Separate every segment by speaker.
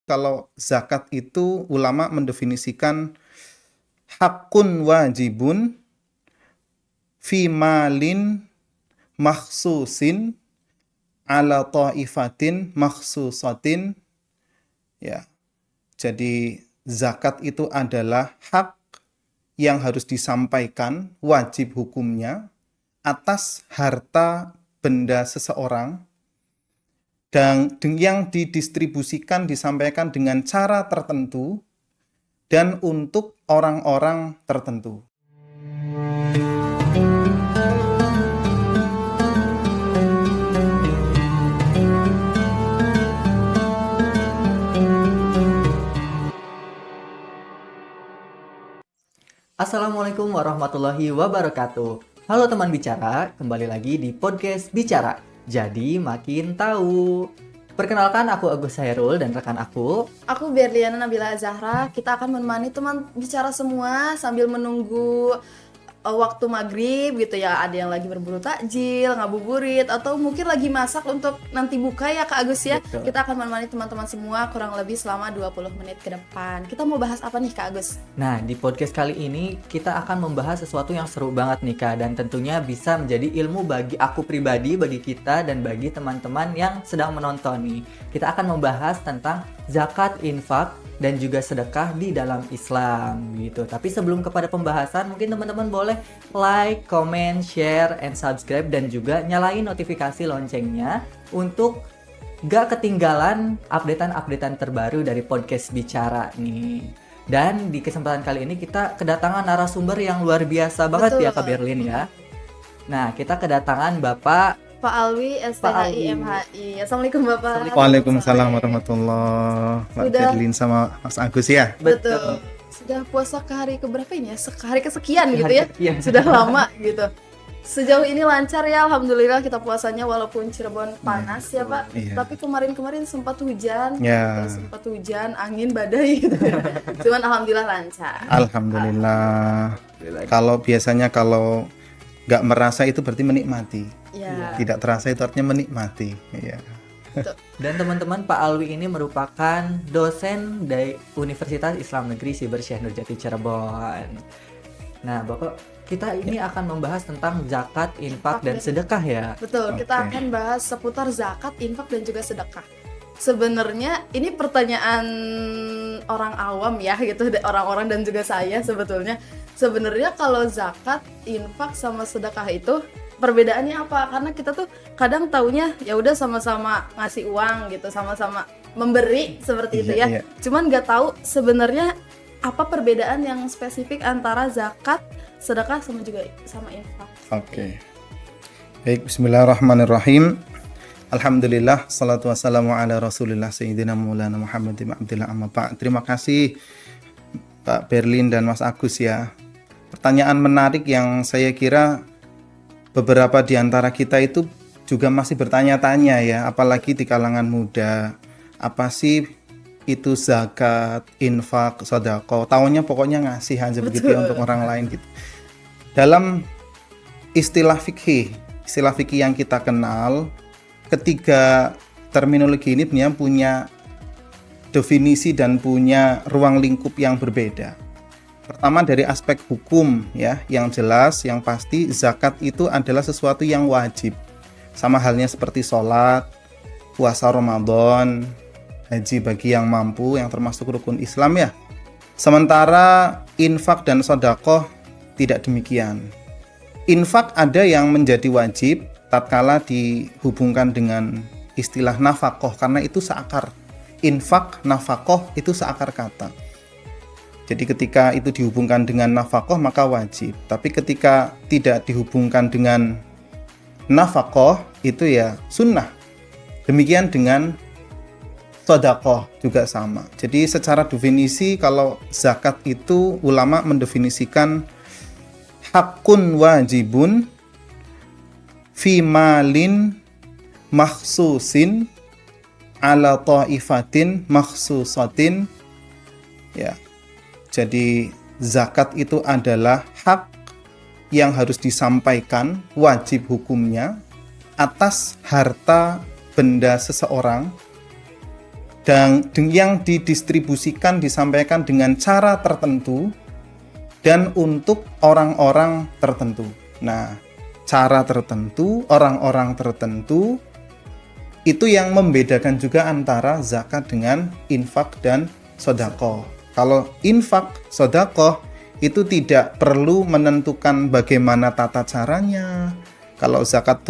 Speaker 1: kalau zakat itu ulama mendefinisikan hakun wajibun fi malin makhsusin ala ta'ifatin makhsusatin, ya. Jadi zakat itu adalah hak yang harus disampaikan, wajib hukumnya atas harta benda seseorang dan yang didistribusikan, disampaikan dengan cara tertentu dan untuk orang-orang tertentu.
Speaker 2: Assalamualaikum warahmatullahi wabarakatuh. Halo teman bicara, kembali lagi di podcast Bicara. Jadi makin tahu. Perkenalkan, aku Agus Hairul dan rekan aku
Speaker 3: Berliana Nabila Zahra. Kita akan menemani teman bicara semua sambil menunggu waktu maghrib gitu ya. Ada yang lagi berburu takjil, ngabuburit, atau mungkin lagi masak untuk nanti buka ya Kak Agus ya.
Speaker 2: Betul.
Speaker 3: Kita akan menemani teman-teman semua kurang lebih selama 20 menit ke depan. Kita mau bahas apa nih Kak Agus?
Speaker 2: Nah, di podcast kali ini kita akan membahas sesuatu yang seru banget nih Kak, dan tentunya bisa menjadi ilmu bagi aku pribadi, bagi kita, dan bagi teman-teman yang sedang menonton nih. Kita akan membahas tentang zakat, infak, dan juga sedekah di dalam Islam gitu. Tapi sebelum kepada pembahasan, mungkin teman-teman boleh like, comment, share, and subscribe, dan juga nyalain notifikasi loncengnya untuk gak ketinggalan updatean-updatean terbaru dari podcast Bicara nih. Dan di kesempatan kali ini kita kedatangan narasumber yang luar biasa banget.
Speaker 3: Betul.
Speaker 2: Ya Kak Berlin ya. Nah, kita kedatangan Bapak
Speaker 3: Pak Alwi, STHI, MHI. Assalamualaikum Bapak.
Speaker 1: Waalaikumsalam warahmatullahi wabarakatuh. Mbak
Speaker 3: Sudah.
Speaker 1: Berlin sama Mas Agus ya.
Speaker 3: Betul. Sudah puasa ke hari keberapa ini ya? Hari kesekian gitu ya?
Speaker 2: Iya.
Speaker 3: Sudah lama gitu. Sejauh ini lancar ya, alhamdulillah kita puasanya walaupun Cirebon panas ya Pak.
Speaker 1: Iya.
Speaker 3: Tapi kemarin sempat hujan,
Speaker 1: Ya.
Speaker 3: sempat hujan, angin, badai gitu. Cuman alhamdulillah lancar.
Speaker 1: Alhamdulillah. Kalau biasanya kalau nggak merasa itu berarti menikmati.
Speaker 3: Ya.
Speaker 1: Tidak terasa itu artinya menikmati. Iya.
Speaker 2: Dan teman-teman, Pak Alwi ini merupakan dosen dari Universitas Islam Negeri Siber Syekh Nurjati Cirebon. Nah, Bapak, kita ini akan membahas tentang zakat, infak, dan sedekah ya.
Speaker 3: Betul, kita
Speaker 1: Oke.
Speaker 3: akan bahas seputar zakat, infak dan juga sedekah. Sebenarnya ini pertanyaan orang awam ya gitu, orang-orang dan juga saya sebetulnya. Sebenarnya kalau zakat, infak sama sedekah itu perbedaannya apa? Karena kita tuh kadang taunya ya udah sama-sama ngasih uang gitu, sama-sama memberi seperti itu ya.
Speaker 1: Iya.
Speaker 3: Cuman nggak tahu sebenarnya apa perbedaan yang spesifik antara zakat, sedekah sama infak.
Speaker 1: Oke. Baik, bismillahirrahmanirrahim. Alhamdulillah, salatu wassalamu ala rasulillah sayyidina maulana Muhammad ibn Abdillah amma ba'd. Terima kasih Pak Berlin dan Mas Agus ya. Pertanyaan menarik yang saya kira beberapa di antara kita itu juga masih bertanya-tanya ya, apalagi di kalangan muda. Apa sih itu zakat, infak, sedekah? Taunya pokoknya ngasih aja begitu ya untuk orang lain gitu. Dalam istilah fikih yang kita kenal, ketiga terminologi ini sebenarnya punya definisi dan punya ruang lingkup yang berbeda. Pertama dari aspek hukum ya, yang jelas, yang pasti zakat itu adalah sesuatu yang wajib. Sama halnya seperti sholat, puasa Ramadan, haji bagi yang mampu, yang termasuk rukun Islam ya. Sementara infak dan sedekah tidak demikian. Infak ada yang menjadi wajib tatkala dihubungkan dengan istilah nafkah, karena itu seakar. Infak, nafkah itu seakar kata. Jadi ketika itu dihubungkan dengan nafkah maka wajib. Tapi ketika tidak dihubungkan dengan nafkah itu ya sunnah. Demikian dengan sedekah juga sama. Jadi secara definisi kalau zakat itu ulama mendefinisikan hakun wajibun fi malin makhsusin ala ta'ifatin makhsusatin, ya. Jadi zakat itu adalah hak yang harus disampaikan, wajib hukumnya atas harta benda seseorang dan yang didistribusikan disampaikan dengan cara tertentu dan untuk orang-orang tertentu. Nah, cara tertentu, orang-orang tertentu itu yang membedakan juga antara zakat dengan infak dan sedekah. Kalau infak, sedekah itu tidak perlu menentukan bagaimana tata caranya. Kalau zakat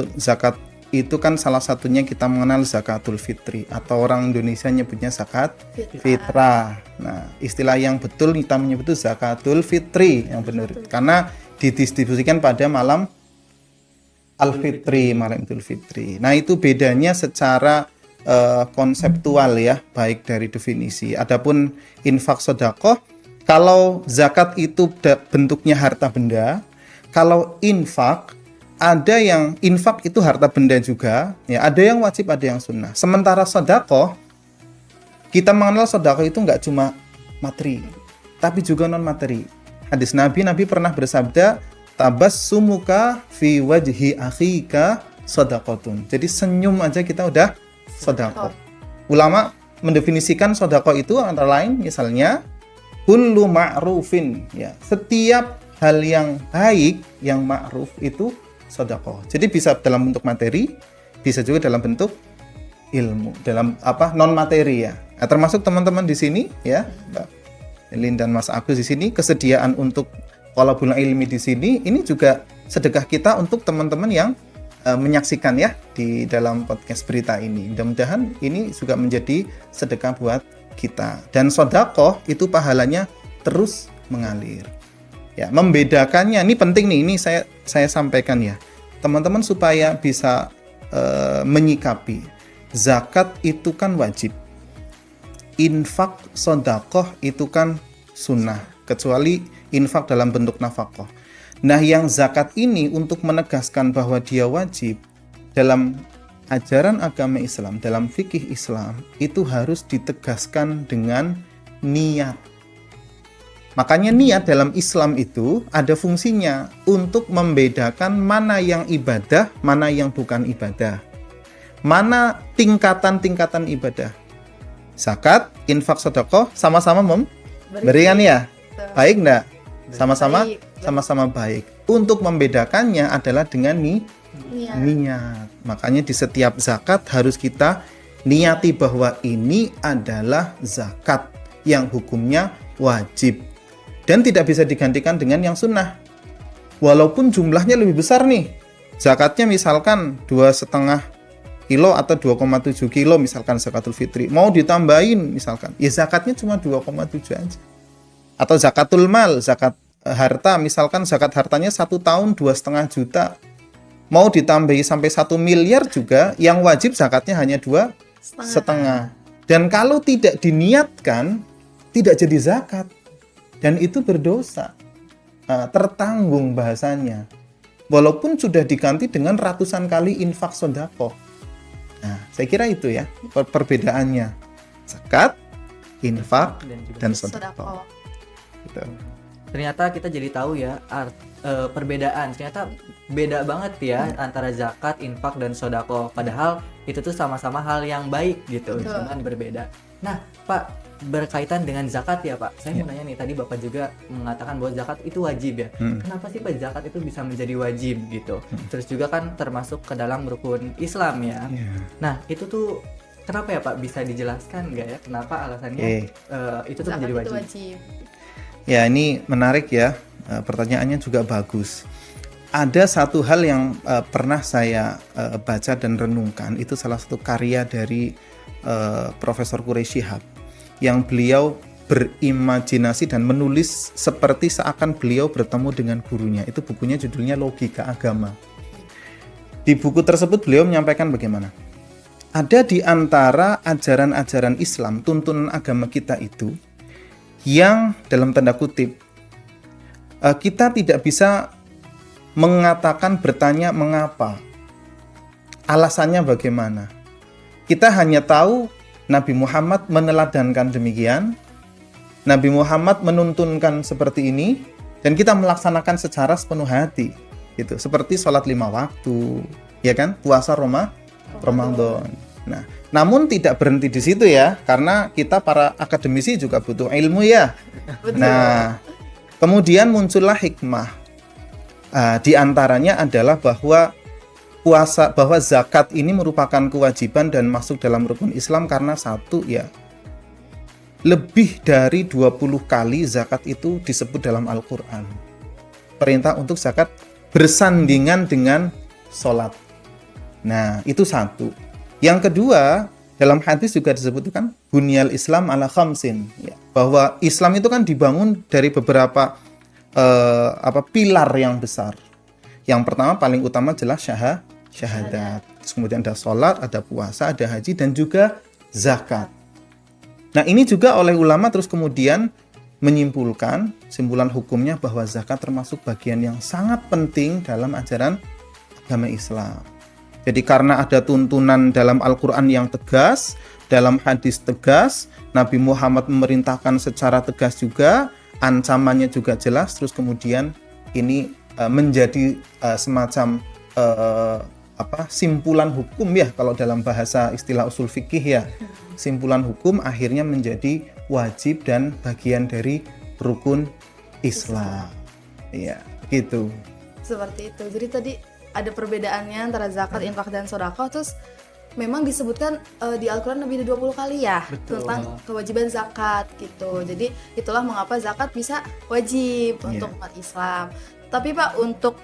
Speaker 1: itu kan salah satunya kita mengenal zakatul fitri atau orang Indonesia nyebutnya zakat fitrah. Nah, istilah yang betul kita menyebut itu zakatul fitri yang benar. Karena didistribusikan pada malam Al-Fitri, malam Idul Fitri. Nah, itu bedanya secara konseptual ya, baik dari definisi. Adapun infak sedekah, kalau zakat itu bentuknya harta benda, kalau infak ada yang infak itu harta benda juga, ya ada yang wajib, ada yang sunnah. Sementara sedekah, kita mengenal sedekah itu nggak cuma materi, tapi juga non materi. Hadis Nabi pernah bersabda, tabassumuka fi wajhi akhika shadaqatun. Jadi senyum aja kita udah sedekah. Ulama mendefinisikan sedekah itu antara lain misalnya kullu ma'rufin, ya, setiap hal yang baik yang ma'ruf itu sedekah. Jadi bisa dalam bentuk materi, bisa juga dalam bentuk ilmu, dalam non materi ya. Nah, termasuk teman-teman di sini ya, Mbak Elin dan Mas Agus di sini, kesediaan untuk talabul ilmi di sini, ini juga sedekah kita untuk teman-teman yang menyaksikan ya di dalam podcast berita ini. Mudah-mudahan ini juga menjadi sedekah buat kita. Dan sedekah itu pahalanya terus mengalir. Ya, membedakannya ini penting nih, ini saya sampaikan ya. Teman-teman supaya bisa menyikapi. Zakat itu kan wajib. Infak sedekah itu kan sunnah, kecuali infak dalam bentuk nafkah. Nah, yang zakat ini untuk menegaskan bahwa dia wajib dalam ajaran agama Islam, dalam fikih Islam, itu harus ditegaskan dengan niat. Makanya niat dalam Islam itu ada fungsinya untuk membedakan mana yang ibadah, mana yang bukan ibadah. Mana tingkatan-tingkatan ibadah. Zakat, infak, sedekah sama-sama memberikan ya. Baik enggak? Sama-sama baik. Untuk membedakannya adalah dengan niat. Makanya di setiap zakat harus kita niati bahwa ini adalah zakat yang hukumnya wajib. Dan tidak bisa digantikan dengan yang sunnah. Walaupun jumlahnya lebih besar nih. Zakatnya misalkan 2,5 kilo atau 2,7 kilo misalkan zakatul fitri. Mau ditambahin misalkan, ya zakatnya cuma 2,7 aja. Atau zakatul mal, zakat harta, misalkan zakat hartanya 1 tahun 2,5 juta. Mau ditambahi sampai 1 miliar juga, yang wajib zakatnya hanya 2,5. Dan kalau tidak diniatkan, tidak jadi zakat. Dan itu berdosa, tertanggung bahasanya. Walaupun sudah diganti dengan ratusan kali infak sedekah. Nah, saya kira itu ya perbedaannya. Zakat, infak, dan sedekah. Gitu.
Speaker 2: Ternyata kita jadi tahu ya perbedaan. Ternyata beda banget ya antara zakat, infak, dan sedekah. Padahal itu tuh sama-sama hal yang baik gitu, cuman berbeda. Nah, Pak, berkaitan dengan zakat ya Pak, saya mau nanya nih, tadi Bapak juga mengatakan bahwa zakat itu wajib ya. Kenapa sih Pak zakat itu bisa menjadi wajib gitu? Terus juga kan termasuk ke dalam rukun Islam ya. Nah, itu tuh kenapa ya Pak, bisa dijelaskan nggak ya kenapa alasannya itu tuh menjadi wajib?
Speaker 1: Ya, ini menarik ya, pertanyaannya juga bagus. Ada satu hal yang pernah saya baca dan renungkan, itu salah satu karya dari Profesor Quraisy Shihab, yang beliau berimajinasi dan menulis seperti seakan beliau bertemu dengan gurunya. Itu bukunya judulnya Logika Agama. Di buku tersebut beliau menyampaikan bagaimana ada di antara ajaran-ajaran Islam, tuntunan agama kita itu, yang dalam tanda kutip kita tidak bisa mengatakan, bertanya mengapa, alasannya bagaimana. Kita hanya tahu Nabi Muhammad meneladankan demikian, Nabi Muhammad menuntunkan seperti ini, dan kita melaksanakan secara sepenuh hati, gitu. Seperti sholat 5 waktu, ya kan, puasa Ramadan. Nah, namun tidak berhenti di situ ya, karena kita para akademisi juga butuh ilmu ya.
Speaker 3: Betul.
Speaker 1: Nah, kemudian muncullah hikmah. Di antaranya adalah bahwa zakat ini merupakan kewajiban dan masuk dalam rukun Islam karena satu ya, lebih dari 20 kali zakat itu disebut dalam Al-Qur'an. Perintah untuk zakat bersandingan dengan sholat. Nah, itu satu. Yang kedua, dalam hadis juga disebutkan bunyal Islam ala khamsin, ya, bahwa Islam itu kan dibangun dari beberapa pilar yang besar. Yang pertama paling utama jelas syahadat. Terus kemudian ada sholat, ada puasa, ada haji, dan juga zakat. Nah, ini juga oleh ulama terus kemudian menyimpulkan, simpulan hukumnya bahwa zakat termasuk bagian yang sangat penting dalam ajaran agama Islam. Jadi karena ada tuntunan dalam Al-Quran yang tegas, dalam hadis tegas, Nabi Muhammad memerintahkan secara tegas juga, ancamannya juga jelas, terus kemudian ini menjadi semacam simpulan hukum ya, kalau dalam bahasa istilah usul fikih ya, simpulan hukum akhirnya menjadi wajib dan bagian dari rukun Islam. Iya, gitu.
Speaker 3: Seperti itu. Jadi tadi ada perbedaannya antara zakat, infak, dan sedekah. Terus memang disebutkan di Al-Quran lebih dari 20 kali ya.
Speaker 2: Betul.
Speaker 3: Tentang kewajiban zakat gitu. Jadi itulah mengapa zakat bisa wajib untuk umat Islam. Tapi Pak, untuk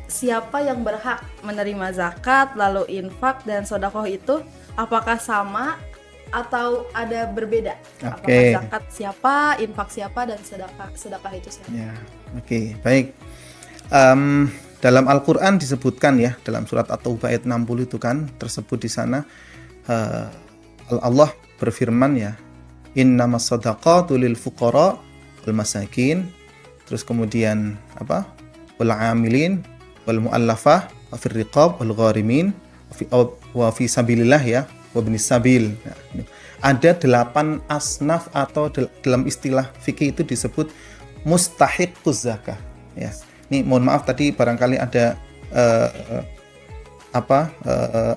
Speaker 3: siapa yang berhak menerima zakat, lalu infak dan sedekah itu apakah sama atau ada berbeda?
Speaker 1: Oke.
Speaker 3: Apakah zakat siapa, infak siapa, dan sedekah itu siapa?
Speaker 1: Ya, oke, baik. Dalam Al-Quran disebutkan ya, dalam surat At-Taubah ayat 60 itu kan tersebut di sana, Allah berfirman ya, innamas shadaqatu lil fuqara wal masakin, terus kemudian wal amilin wal muallafah wa fir riqab wal gharimin wa fi sabilillah ya, wa binis sabil. Nah, ada 8 asnaf atau dalam istilah fikih itu disebut mustahiquz zakah ya. Ini mohon maaf tadi barangkali ada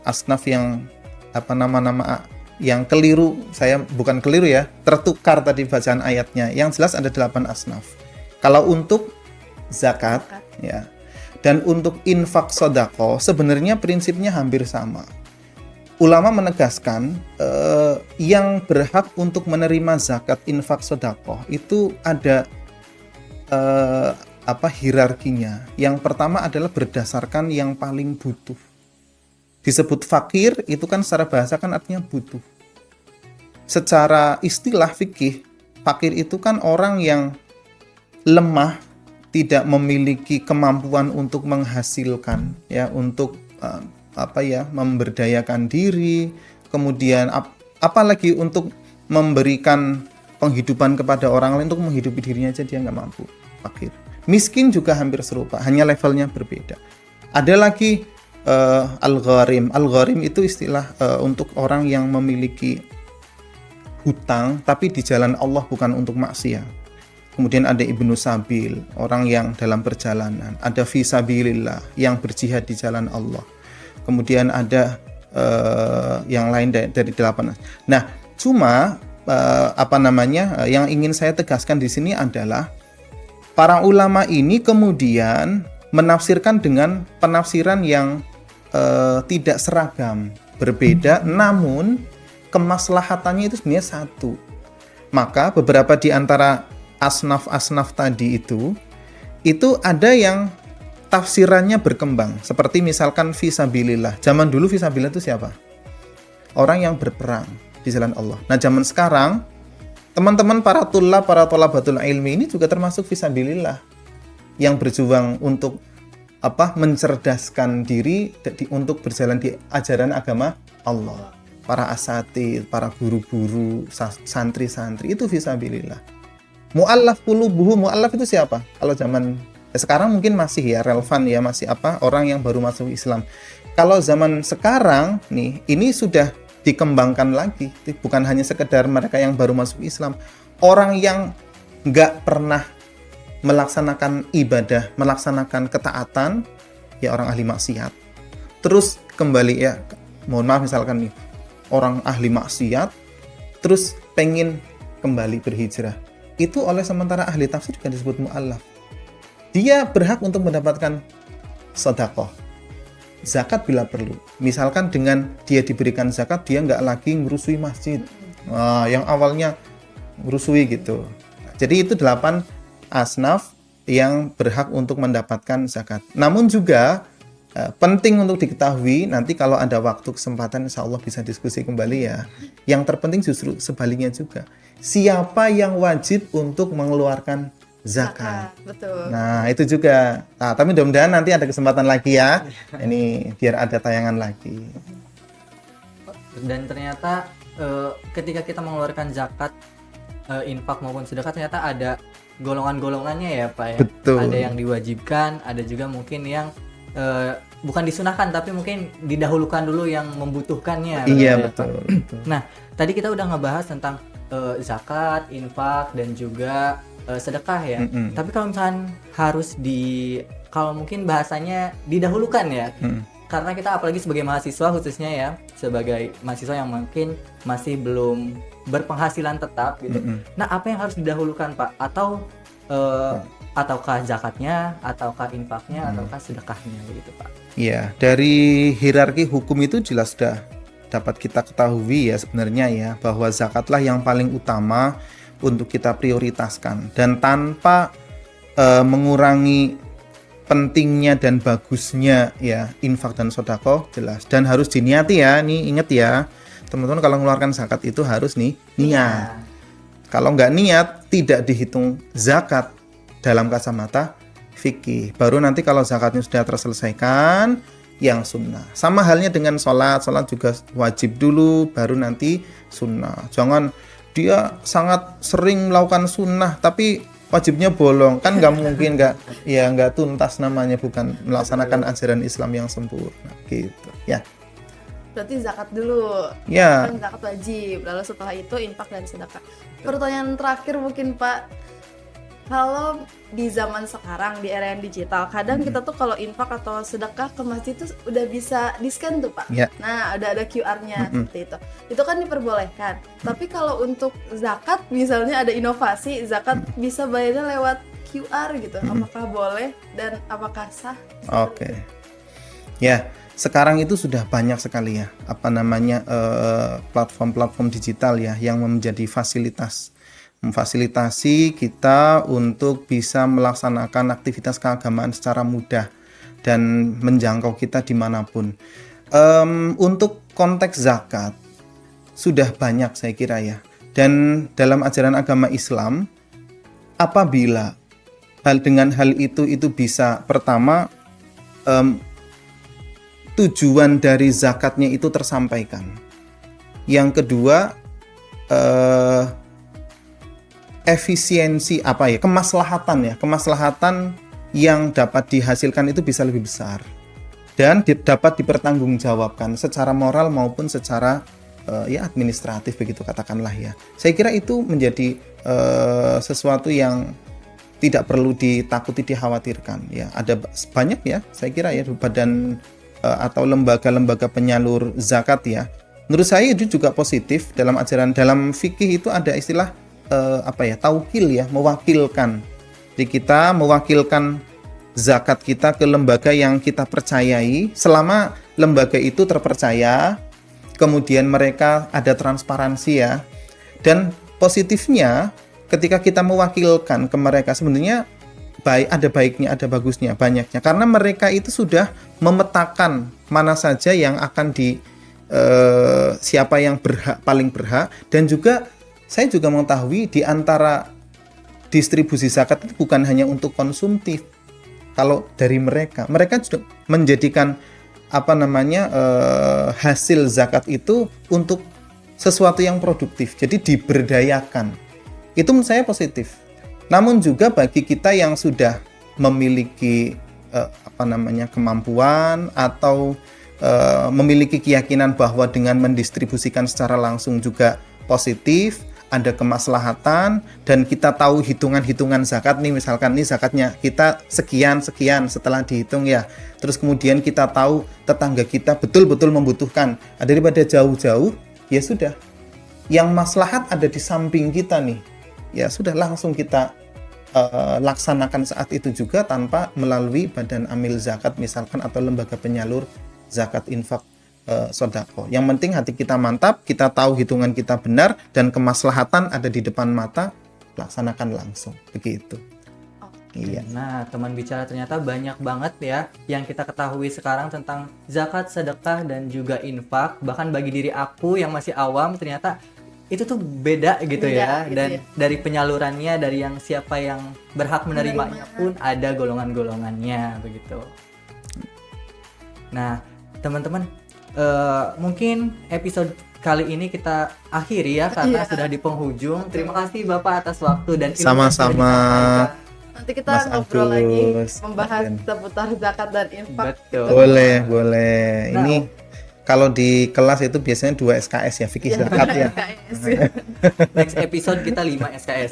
Speaker 1: asnaf yang nama-nama yang keliru, saya bukan keliru ya, tertukar tadi bacaan ayatnya. Yang jelas ada 8 asnaf. Kalau untuk zakat ya, dan untuk infak sedekah sebenarnya prinsipnya hampir sama. Ulama menegaskan yang berhak untuk menerima zakat, infak, sedekah itu ada hierarkinya. Yang pertama adalah berdasarkan yang paling butuh. Disebut fakir itu kan secara bahasa kan artinya butuh. Secara istilah fikih, fakir itu kan orang yang lemah, tidak memiliki kemampuan untuk menghasilkan ya, untuk memberdayakan diri, kemudian apalagi untuk memberikan penghidupan kepada orang lain, untuk menghidupi dirinya aja dia nggak mampu, fakir. Miskin juga hampir serupa, hanya levelnya berbeda. Ada lagi al-gharim. Al-gharim itu istilah untuk orang yang memiliki hutang tapi di jalan Allah, bukan untuk maksiat. Kemudian ada ibnu sabil, orang yang dalam perjalanan. Ada fi sabilillah, yang berjihad di jalan Allah. Kemudian ada yang lain dari 8. Nah, cuma yang ingin saya tegaskan di sini adalah para ulama ini kemudian menafsirkan dengan penafsiran yang tidak seragam, berbeda, namun kemaslahatannya itu sebenarnya satu. Maka beberapa di antara asnaf-asnaf tadi itu ada yang tafsirannya berkembang. Seperti misalkan fisabilillah. Zaman dulu fisabilillah itu siapa? Orang yang berperang di jalan Allah. Nah, zaman sekarang teman-teman para thalabatul ilmi ini juga termasuk fisabilillah, yang berjuang untuk mencerdaskan diri untuk berjalan di ajaran agama Allah. Para asatidz, para guru-guru, santri-santri itu fisabilillah. Mu'allaf qulubuhum, mu'allaf itu siapa? Kalau zaman sekarang mungkin masih ya relevan ya, masih orang yang baru masuk Islam. Kalau zaman sekarang nih, ini sudah dikembangkan lagi, bukan hanya sekedar mereka yang baru masuk Islam, orang yang nggak pernah melaksanakan ibadah, melaksanakan ketaatan, ya orang ahli maksiat. Terus kembali ya, mohon maaf misalkan nih, orang ahli maksiat terus pengen kembali berhijrah, itu oleh sementara ahli tafsir juga disebut mu'allaf. Dia berhak untuk mendapatkan sedekah, zakat bila perlu. Misalkan dengan dia diberikan zakat, dia nggak lagi ngerusui masjid, yang awalnya ngerusui gitu. Jadi itu 8 asnaf yang berhak untuk mendapatkan zakat. Namun juga penting untuk diketahui, nanti kalau ada waktu kesempatan insya Allah bisa diskusi kembali ya. Yang terpenting justru sebaliknya juga, siapa yang wajib untuk mengeluarkan zakat.
Speaker 3: Betul.
Speaker 1: Nah itu juga. Nah tapi mudah-mudahan nanti ada kesempatan lagi ya. Ini biar ada tayangan lagi.
Speaker 2: Dan ternyata ketika kita mengeluarkan zakat, infak maupun sedekah, ternyata ada golongan-golongannya ya Pak ya.
Speaker 1: Betul.
Speaker 2: Ada yang diwajibkan, ada juga mungkin yang bukan disunahkan tapi mungkin didahulukan dulu yang membutuhkannya.
Speaker 1: Iya
Speaker 2: ya,
Speaker 1: betul.
Speaker 2: Nah tadi kita udah ngebahas tentang zakat, infak dan juga sedekah ya. Tapi kalau misalkan harus kalau mungkin bahasanya didahulukan ya. Karena kita apalagi sebagai mahasiswa khususnya ya, sebagai mahasiswa yang mungkin masih belum berpenghasilan tetap gitu. Nah, apa yang harus didahulukan Pak? Ataukah zakatnya, ataukah infaknya, ataukah sedekahnya begitu Pak?
Speaker 1: Iya, dari hierarki hukum itu jelas sudah dapat kita ketahui ya sebenarnya ya, bahwa zakatlah yang paling utama untuk kita prioritaskan, dan tanpa mengurangi pentingnya dan bagusnya ya infak dan sedekah jelas, dan harus diniati ya. Nih ingat ya teman-teman, kalau mengeluarkan zakat itu harus nih niat. Kalau nggak niat tidak dihitung zakat dalam kacamata fikih. Baru nanti kalau zakatnya sudah terselesaikan yang sunnah. Sama halnya dengan sholat juga wajib dulu baru nanti sunnah. Jangan dia sangat sering melakukan sunnah tapi wajibnya bolong, kan nggak mungkin, nggak tuntas namanya, bukan melaksanakan ajaran Islam yang sempurna gitu ya.
Speaker 3: Berarti zakat dulu,
Speaker 1: Ya.
Speaker 3: kan zakat wajib, lalu setelah itu infak dan sedekah. Pertanyaan terakhir mungkin Pak, kalau di zaman sekarang di era yang digital, kadang kita tuh kalau infak atau sedekah ke masjid tuh udah bisa di-scan tuh Pak.
Speaker 1: Ya.
Speaker 3: Nah, udah ada QR-nya seperti itu. Itu kan diperbolehkan. Tapi kalau untuk zakat misalnya ada inovasi, zakat bisa bayarnya lewat QR gitu. Apakah boleh dan apakah sah?
Speaker 1: Oke. Ya, sekarang itu sudah banyak sekali ya platform-platform digital ya yang menjadi memfasilitasi kita untuk bisa melaksanakan aktivitas keagamaan secara mudah dan menjangkau kita dimanapun. Untuk konteks zakat sudah banyak saya kira ya, dan dalam ajaran agama Islam apabila dengan hal itu bisa, pertama tujuan dari zakatnya itu tersampaikan, yang kedua efisiensi kemaslahatan yang dapat dihasilkan itu bisa lebih besar dan dapat dipertanggungjawabkan secara moral maupun secara administratif begitu katakanlah ya. Saya kira itu menjadi sesuatu yang tidak perlu ditakuti, dikhawatirkan ya. Ada banyak ya saya kira ya badan atau lembaga-lembaga penyalur zakat ya. Menurut saya itu juga positif. Dalam dalam fikih itu ada istilah taukil ya, mewakilkan. Jadi kita mewakilkan zakat kita ke lembaga yang kita percayai, selama lembaga itu terpercaya, kemudian mereka ada transparansi ya. Dan positifnya ketika kita mewakilkan ke mereka sebenarnya ada baiknya, ada bagusnya, banyaknya, karena mereka itu sudah memetakan mana saja yang akan siapa yang paling berhak, dan juga saya juga mengetahui di antara distribusi zakat itu bukan hanya untuk konsumtif. Kalau dari mereka sudah menjadikan hasil zakat itu untuk sesuatu yang produktif. Jadi diberdayakan. Itu menurut saya positif. Namun juga bagi kita yang sudah memiliki kemampuan atau memiliki keyakinan bahwa dengan mendistribusikan secara langsung juga positif, ada kemaslahatan, dan kita tahu hitungan-hitungan zakat nih, misalkan nih zakatnya kita sekian setelah dihitung ya, terus kemudian kita tahu tetangga kita betul-betul membutuhkan, daripada jauh-jauh ya sudah. Yang maslahat ada di samping kita nih. Ya sudah langsung kita laksanakan saat itu juga tanpa melalui badan amil zakat misalkan atau lembaga penyalur zakat infak sodako. Yang penting hati kita mantap, kita tahu hitungan kita benar dan kemaslahatan ada di depan mata, laksanakan langsung begitu. Iya.
Speaker 2: Nah, teman bicara, ternyata banyak banget ya yang kita ketahui sekarang tentang zakat, sedekah, dan juga infak. Bahkan bagi diri aku yang masih awam, ternyata itu tuh beda gitu ya.
Speaker 3: Gitu
Speaker 2: Dan
Speaker 3: ya.
Speaker 2: dari penyalurannya, dari yang siapa yang berhak menerimanya pun ada golongan-golongannya begitu. Nah, teman-teman, mungkin episode kali ini kita akhiri ya karena
Speaker 3: Iya.
Speaker 2: sudah di penghujung. Terima kasih Bapak atas waktu dan ilmu yang
Speaker 1: Sama-sama.
Speaker 2: sudah disampaikan.
Speaker 3: Nanti kita
Speaker 1: Mas
Speaker 3: ngobrol lagi
Speaker 1: Agus,
Speaker 3: membahas
Speaker 1: dan-
Speaker 3: seputar zakat dan infak.
Speaker 2: Betul.
Speaker 1: Boleh.
Speaker 2: Nah,
Speaker 1: Ini kalau di kelas itu biasanya 2 SKS ya, fikih zakat ya.
Speaker 3: KS.
Speaker 2: Next episode kita 5 SKS.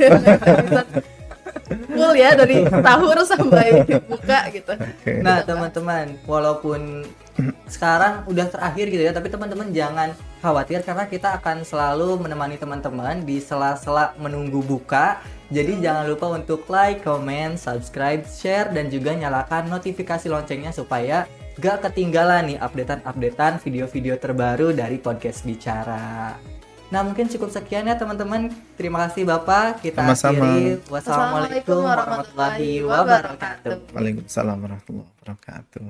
Speaker 3: Full ya dari sahur sampai buka gitu.
Speaker 1: Oke.
Speaker 2: Nah, teman-teman, walaupun sekarang udah terakhir gitu ya, tapi teman-teman jangan khawatir karena kita akan selalu menemani teman-teman di sela-sela menunggu buka. Jadi jangan lupa untuk like, comment, subscribe, share, dan juga nyalakan notifikasi loncengnya supaya gak ketinggalan nih updatean-updatean video-video terbaru dari podcast Bicara. Nah, mungkin cukup sekian ya teman-teman. Terima kasih Bapak. Kita
Speaker 1: Sama-sama.
Speaker 2: akhiri. Wassalamualaikum warahmatullahi wabarakatuh.
Speaker 1: Waalaikumsalam warahmatullahi wabarakatuh.